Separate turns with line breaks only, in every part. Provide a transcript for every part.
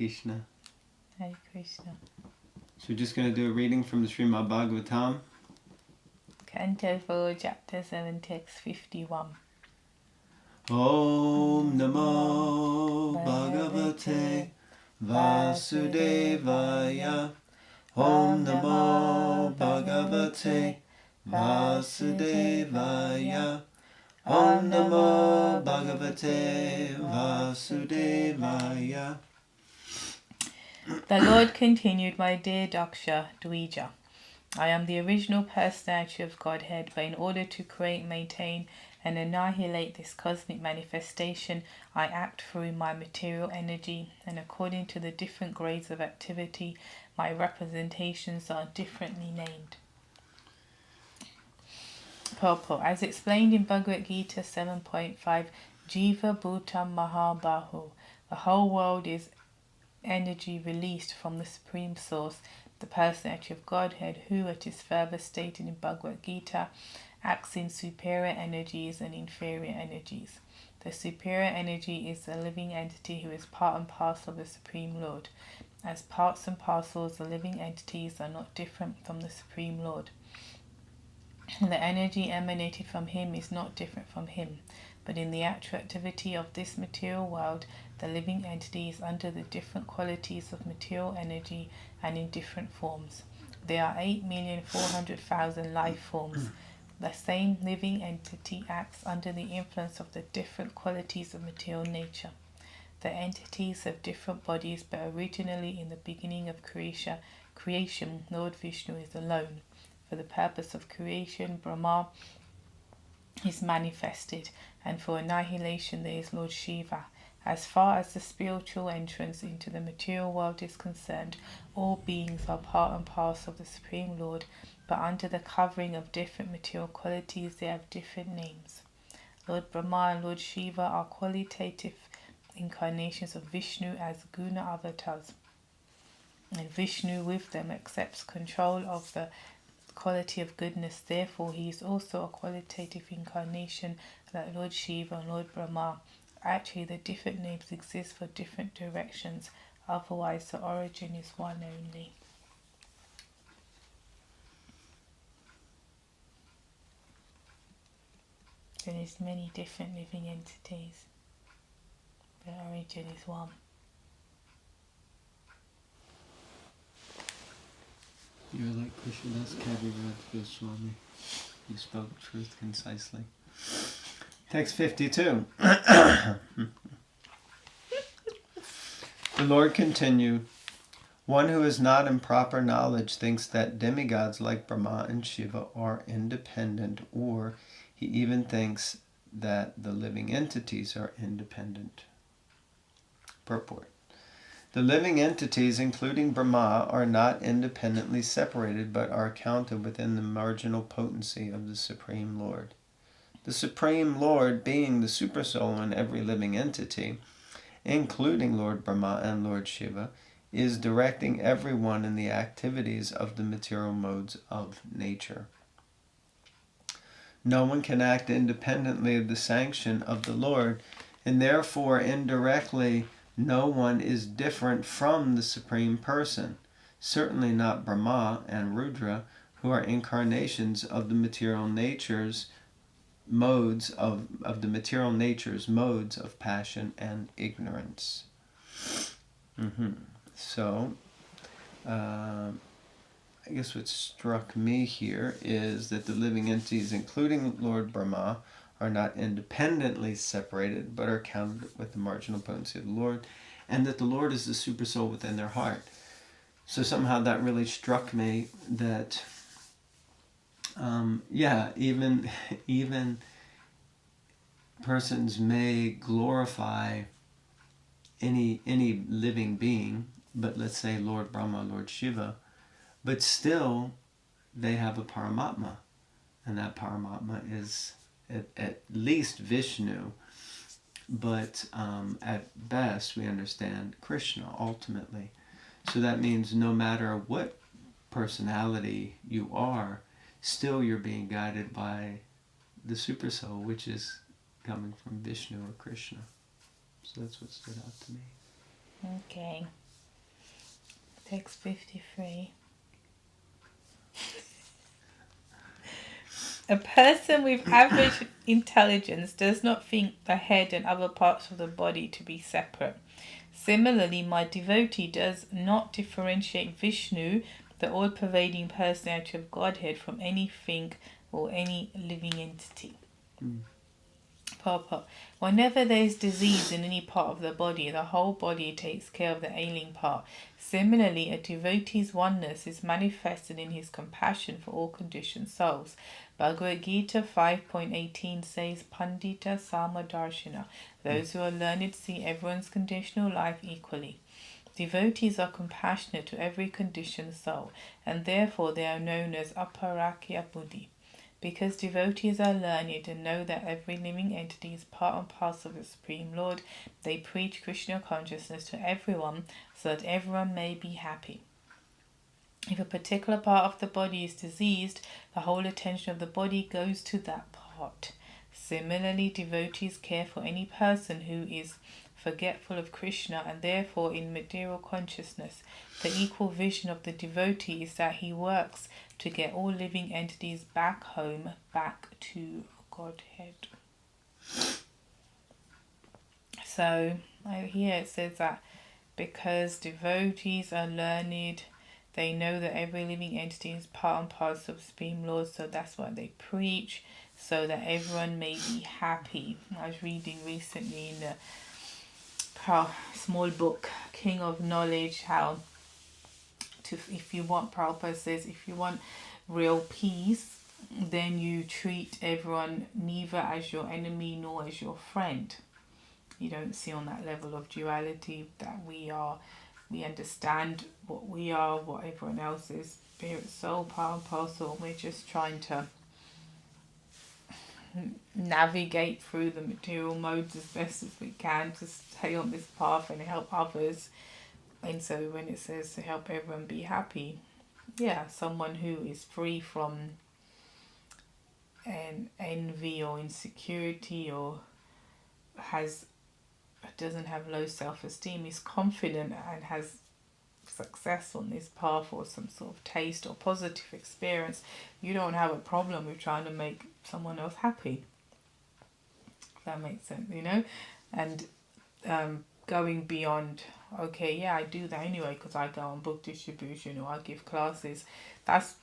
Krishna.
Hare Krishna.
So we're just going to do a reading from the Srimad Bhagavatam.
Canto 4, Chapter 7, Text 51.
Om Namo Bhagavate Vasudevaya. Om Namo Bhagavate Vasudevaya. Om Namo Bhagavate Vasudevaya.
The Lord continued, my dear Daksha Dvija, I am the original personality of Godhead, but in order to create, maintain, and annihilate this cosmic manifestation, I act through my material energy, and according to the different grades of activity, my representations are differently named. Purport. As explained in Bhagavad Gita 7.5, Jiva Bhutam Mahabahu, the whole world is energy released from the Supreme Source, the personality of Godhead, who, it is further stated in Bhagavad Gita, acts in superior energies and inferior energies. The superior energy is the living entity who is part and parcel of the Supreme Lord. As parts and parcels, the living entities are not different from the Supreme Lord. The energy emanated from him is not different from him, but in the actual activity of this material world, the living entity is under the different qualities of material energy and in different forms. There are 8,400,000 life forms. The same living entity acts under the influence of the different qualities of material nature. The entities have different bodies, but originally in the beginning of creation, Lord Vishnu is alone. For the purpose of creation, Brahma is manifested, and for annihilation there is Lord Shiva. As far as the spiritual entrance into the material world is concerned, all beings are part and parcel of the Supreme Lord, but under the covering of different material qualities they have different names. Lord Brahma and Lord Shiva are qualitative incarnations of Vishnu as Guna avatars, and Vishnu with them accepts control of the quality of goodness. Therefore he is also a qualitative incarnation like Lord Shiva and Lord Brahma. Actually, the different names exist for different directions, otherwise the origin is one only. So there's many different living entities, the origin is one.
You're like Krishnadas Kaviraj Swami. You spoke truth concisely. Text 52. The Lord continued, one who is not in proper knowledge thinks that demigods like Brahma and Shiva are independent, or he even thinks that the living entities are independent. Purport. The living entities, including Brahma, are not independently separated, but are counted within the marginal potency of the Supreme Lord. The Supreme Lord, being the Supersoul in every living entity, including Lord Brahma and Lord Shiva, is directing everyone in the activities of the material modes of nature. No one can act independently of the sanction of the Lord, and therefore indirectly no one is different from the Supreme Person, certainly not Brahma and Rudra, who are incarnations of the material nature's modes of the material nature's modes of passion and ignorance. So, I guess what struck me here is that the living entities, including Lord Brahma, are not independently separated, but are counted with the marginal potency of the Lord, and that the Lord is the super soul within their heart. So somehow that really struck me that, even persons may glorify any living being, but let's say Lord Brahma, Lord Shiva, but still they have a Paramatma, and that Paramatma is at least Vishnu, but at best we understand Krishna ultimately. So that means no matter what personality you are, still you're being guided by the Super Soul, which is coming from Vishnu or Krishna. So that's what stood out to me.
Okay. Text 53. A person with average intelligence does not think the head and other parts of the body to be separate. Similarly, my devotee does not differentiate Vishnu, the all-pervading personality of Godhead, from anything or any living entity. Purport. Whenever there is disease in any part of the body, the whole body takes care of the ailing part. Similarly, a devotee's oneness is manifested in his compassion for all conditioned souls. Bhagavad Gita 5.18 says, Pandita Samadarshana. Those who are learned see everyone's conditional life equally. Devotees are compassionate to every conditioned soul, and therefore they are known as Aparakya Buddhi. Because devotees are learned and know that every living entity is part and parcel of the Supreme Lord, they preach Krishna consciousness to everyone so that everyone may be happy. If a particular part of the body is diseased, the whole attention of the body goes to that part. Similarly, devotees care for any person who is forgetful of Krishna and therefore in material consciousness. The equal vision of the devotee is that he works to get all living entities back home, back to Godhead. So here it says that because devotees are learned, they know that every living entity is part and parcel of Supreme Lord, so that's what they preach, so that everyone may be happy. I was reading recently in the small book, King of Knowledge, if you want, Prabhupada says, if you want real peace, then you treat everyone neither as your enemy nor as your friend. You don't see on that level of duality that we understand what we are, what everyone else is, spirit, soul, power and parcel. We're just trying to navigate through the material modes as best as we can to stay on this path and help others. And so when it says to help everyone be happy, someone who is free from an envy or insecurity or doesn't have low self-esteem, is confident and has success on this path or some sort of taste or positive experience, you don't have a problem with trying to make someone else happy. If that makes sense, And going beyond, I do that anyway because I go on book distribution or I give classes. That's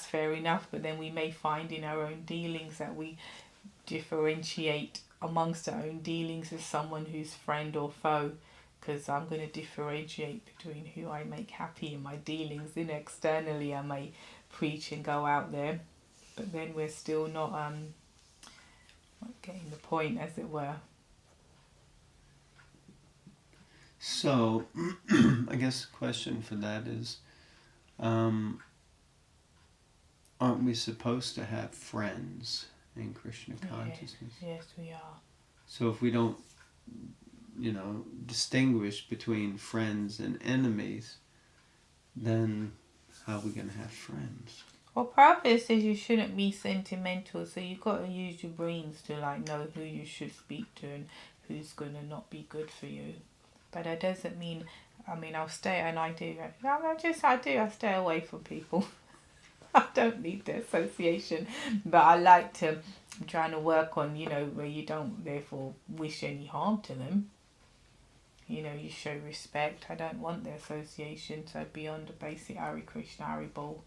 fair enough, but then we may find in our own dealings that we differentiate amongst our own dealings as someone who's friend or foe, because I'm going to differentiate between who I make happy in my dealings. Then externally I may preach and go out there, but then we're still not getting the point, as it were.
So, I guess the question for that is, aren't we supposed to have friends in Krishna consciousness?
Yes, we are.
So if we don't, distinguish between friends and enemies, then how are we going to have friends?
Well, Prabhupada says you shouldn't be sentimental, so you've got to use your brains to know who you should speak to and who's going to not be good for you. But that doesn't mean, I'll stay, and I do. I stay away from people. I don't need the association, but I'm trying to work on, where you don't therefore wish any harm to them. You show respect. I don't want the association, so beyond the basic Hare Krishna, Hare Bol.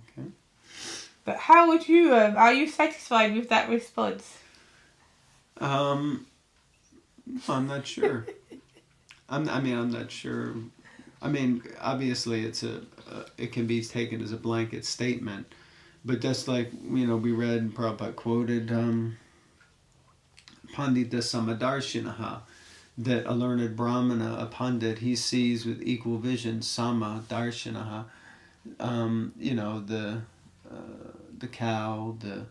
Okay.
But how would you, are you satisfied with that response?
I'm not sure. I'm not sure. Obviously it can be taken as a blanket statement, but just like, we read, Prabhupada quoted, Pandita Samadarshinaha, that a learned Brahmana, a Pandit, he sees with equal vision, Samadarshinaha, the cow, the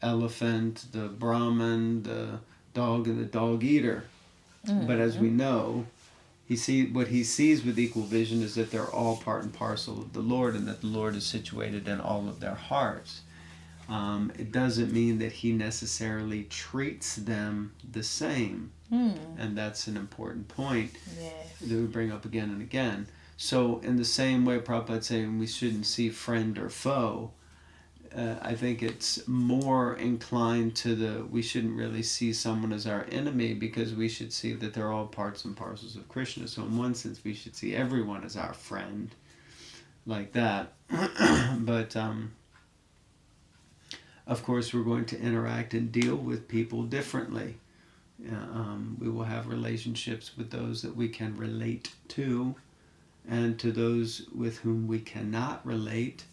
elephant, the Brahman, the dog, and the dog eater. Mm-hmm. But as we know, what he sees with equal vision is that they're all part and parcel of the Lord, and that the Lord is situated in all of their hearts. it doesn't mean that he necessarily treats them the same. And that's an important point that we bring up again and again. So in the same way Prabhupada's saying we shouldn't see friend or foe, I think it's more inclined to we shouldn't really see someone as our enemy, because we should see that they're all parts and parcels of Krishna. So in one sense we should see everyone as our friend, like that. But of course we're going to interact and deal with people differently. We will have relationships with those that we can relate to, and to those with whom we cannot relate,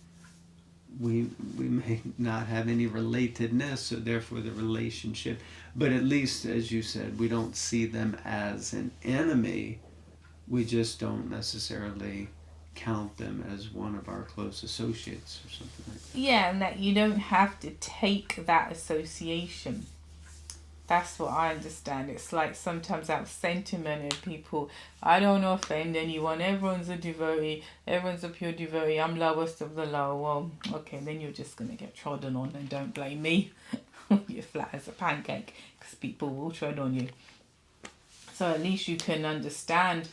we may not have any relatedness, so therefore the relationship, but at least, as you said, we don't see them as an enemy. We just don't necessarily count them as one of our close associates or something like that.
Yeah, and that you don't have to take that association. That's what I understand. It's like sometimes that sentiment of people, I don't offend anyone, everyone's a devotee, everyone's a pure devotee, I'm lowest of the low. Well, okay, then you're just going to get trodden on, and don't blame me. You're flat as a pancake, because people will tread on you. So at least you can understand,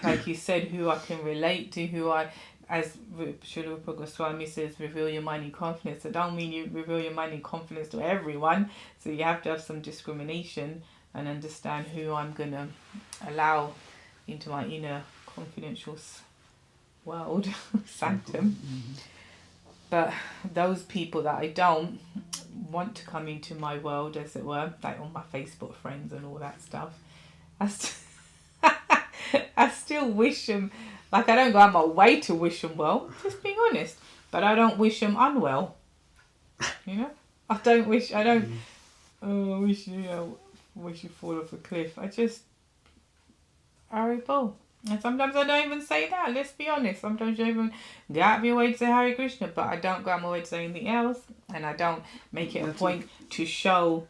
like you said, who I can relate to, who I... As Srila Prabhupada Swami says, reveal your mind in confidence. I don't mean you reveal your mind in confidence to everyone. So you have to have some discrimination and understand who I'm going to allow into my inner confidential world, sanctum. But those people that I don't want to come into my world, as it were, like all my Facebook friends and all that stuff, I still wish them... Like, I don't go out my way to wish them well, just being honest. But I don't wish them unwell. You know? I wish you fall off a cliff. I just... Haribol. And sometimes I don't even say that, let's be honest. Sometimes you don't even go out of your way to say Hare Krishna, but I don't go out of my way to say anything else. And I don't make it a point to show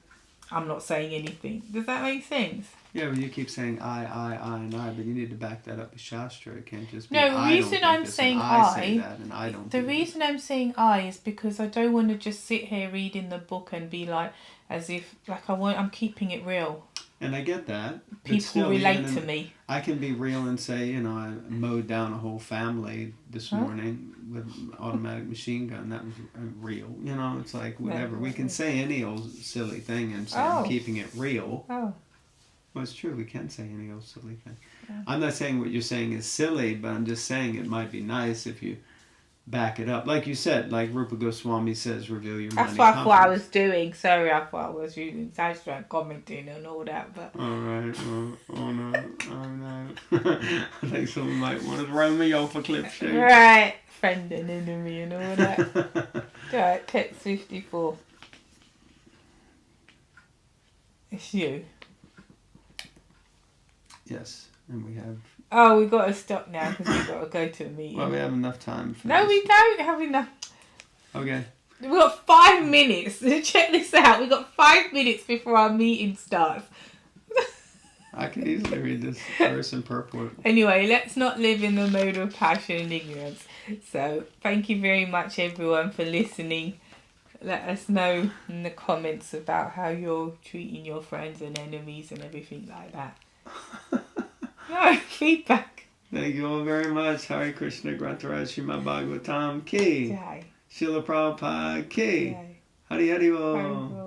I'm not saying anything. Does that make sense?
Yeah, but you keep saying I, and I, but you need to back that up with Shastra. It can't just be
no, the reason I'm saying
I say that and I don't.
The reason I'm saying I is because I don't want to just sit here reading the book and be like, as if, like I'm keeping it real.
And I get that.
People relate to me.
I can be real and say, I mowed down a whole family this morning with an automatic machine gun. That was real. It's like whatever. We can say any old silly thing and say I'm keeping it real.
Oh.
Well, it's true. We can say any old silly thing.
Yeah.
I'm not saying what you're saying is silly, but I'm just saying it might be nice if you back it up. Like you said, like Rupa Goswami says, reveal your mind.
That's what I thought I was doing. Sorry, I thought I was using Shastra and commenting and all that. But
all right. Oh no. I think someone might want to throw me off a cliff shape.
Right. Friend and enemy and all that. Right, text 54. It's you.
Yes, and we have...
Oh, we got to stop now because we got to go to a meeting.
Well, we have enough time for
No,
this.
we don't have enough.
Okay.
We've got 5 minutes. Check this out. We've got 5 minutes before our meeting starts.
I can easily read this verse and purport.
Anyway, let's not live in the mode of passion and ignorance. So, thank you very much, everyone, for listening. Let us know in the comments about how you're treating your friends and enemies and everything like that. No, feedback.
Thank you all very much. Hare Krishna, Grantaraj Srimad Bhagavatam Ki.
Jai.
Srila Prabhupada Ki.
Jai.
Hari Hari
Hari
Bol.
Bol.